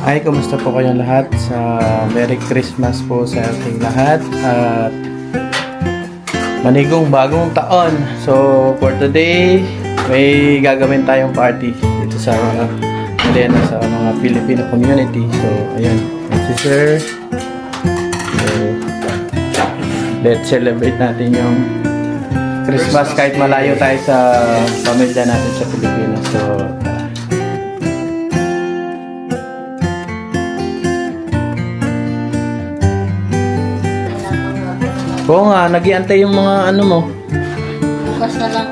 Hi, kumusta po kayong lahat? Merry Christmas po sa ating lahat at manigong bagong taon. So, for today, may gagawin tayong party dito sa Elena, sa mga Filipino community. So, ayan, my sister. So, let's celebrate natin yung Christmas kahit malayo tayo sa pamilya natin sa Pilipinas. So, oo nga, nag-iantay yung mga ano mo. Bukas na lang.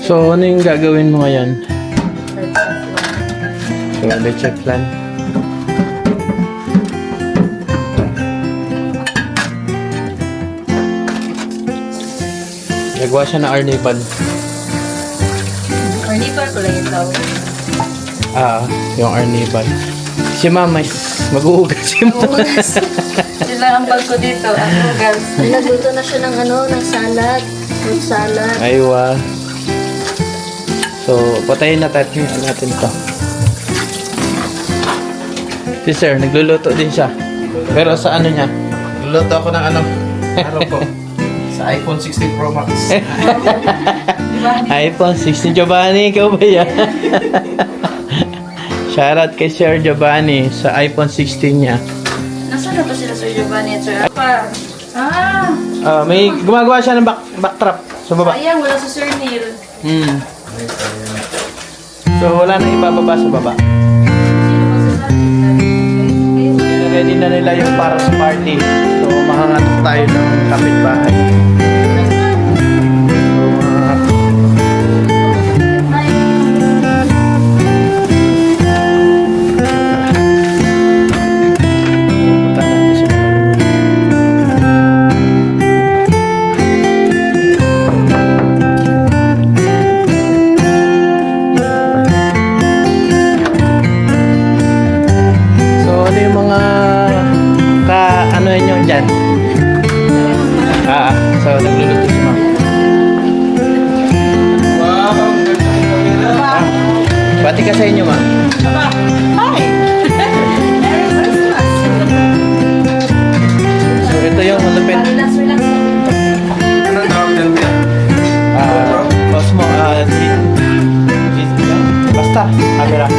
So, ano yung gagawin mo ngayon? So, let's check plan. Nagawa siya na arnival. Carnival ko lang yung tawag. Yung arnival. Si Mama, mag-uugas si Mama. Sila ang bag ko dito. Ako, girls. Nagluto na siya ng ng salad. Fruit salad. Aywa. So, patayin natin to. Si Sir, nagluluto din siya. Pero sa ano niya? Luluto ako ng ano po? Sa iPhone 16 Pro Max. iPhone 16. Giovanni, ikaw ba yan? Shoutout kay Sir Giovanni sa iPhone 16 niya. Nasaan na ba sila Sir Giovanni at Sir Apa? May gumagawa siya ng backtrap sa baba. Sayang, wala si Sir Neil. So, wala na ibababa sa baba. Sino magsasabi? Ready na nila yung para sa party. So, makahanap tayo ng kapitbahay. So, nagluluto si Ma'am. Bati ka sa inyo, Ma'am. Hi! Merry Christmas! So, ito yung malupit. Relax. Anong tawag dyan din? Osmo, basta, camera.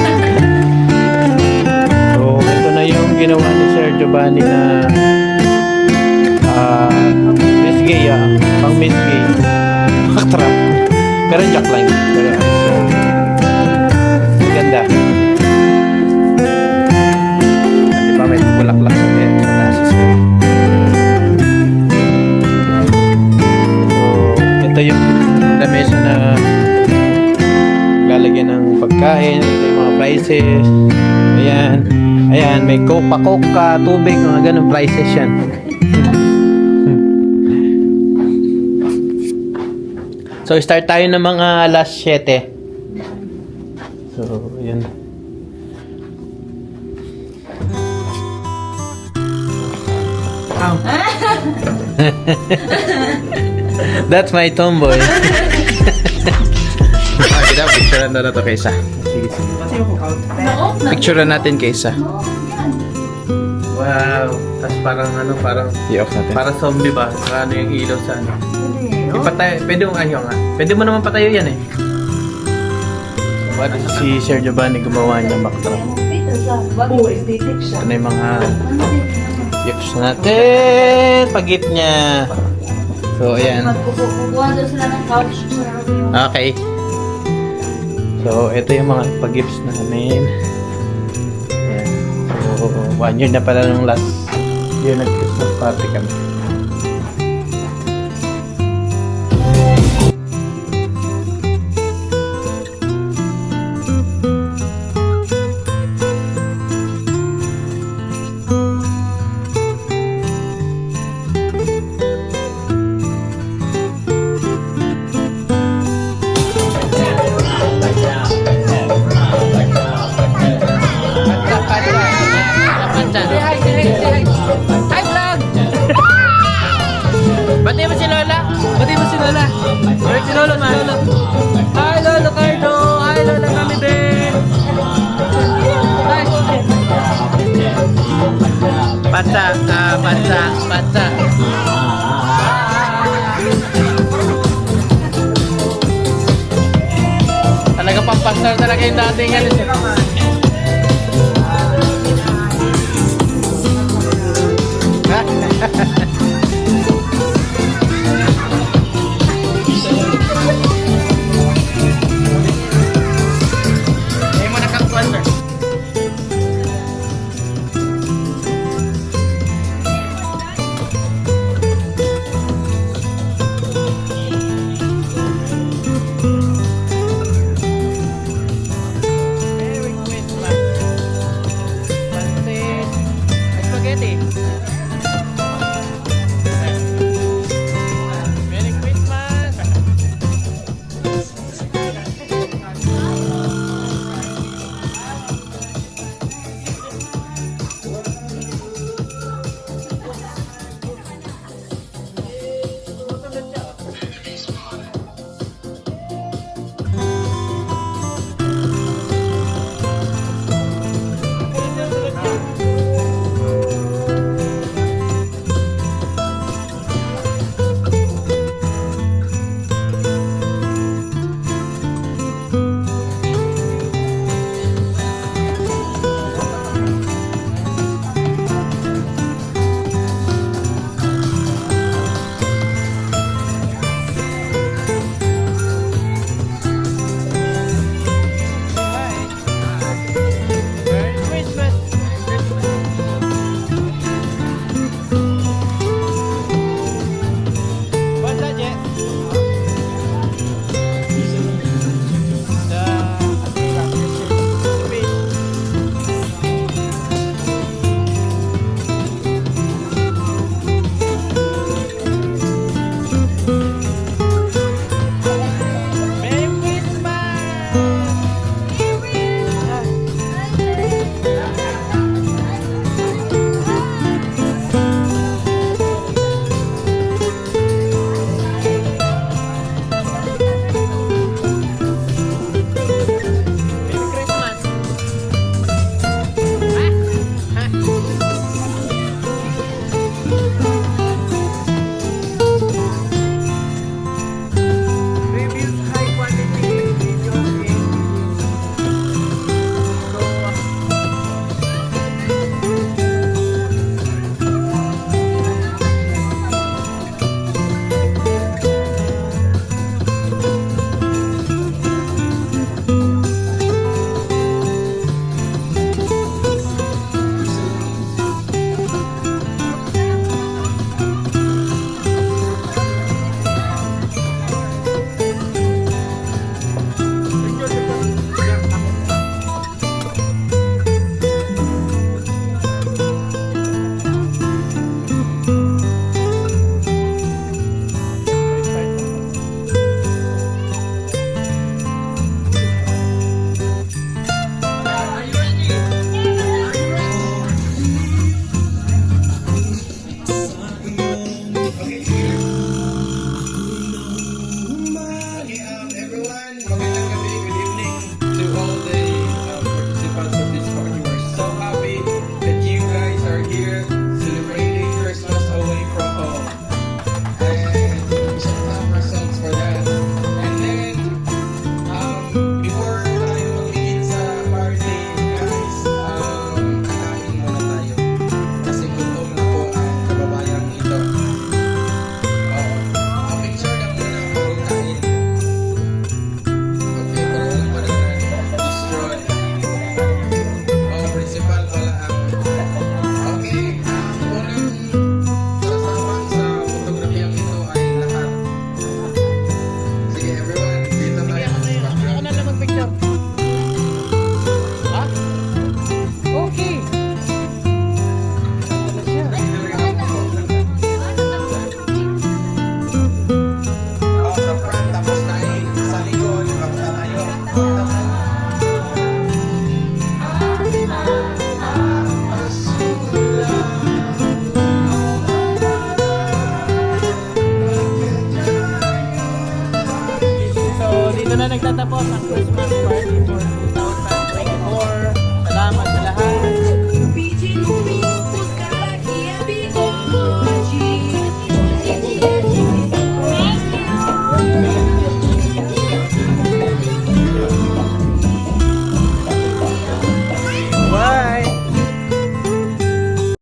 So, ito na yung ginawa ni Sir Giovanni na Miss Gay, pang Miss Gay. Backtrap. Pero jack line. Pero ganda. Di ba may bulaklak sa taas. So, ito yung lamesa na lalagyan ng pagkain. Ito yung mga prices. Ayan, may coca, tubig, mga ganun prices yan. So, start tayo ng mga alas 7. So, yun. That's my tomboy. Kita, picturean na to kay isa. Sige. Picturean natin kay isa. Wow. Tapos parang i-off natin. Parang zombie ba? Parang ano yung ilaw sa ano. Ipatay, pwede mong ayaw nga. Pwede mo naman patayo yan eh. Si Sir Giovanni gumawa niya backdrop. Ito na yung mga gifts natin. Pagit niya. So, ayan. Magkukuha doon sila ng couch. Okay. So, ito yung mga pag-gifts namin. Ayan. So, 1 year na pala nung last year nag-Christmas party kami. Hi, vlog! Batsa, batsa. Talaga pampasar talaga yung dating ano. Ha?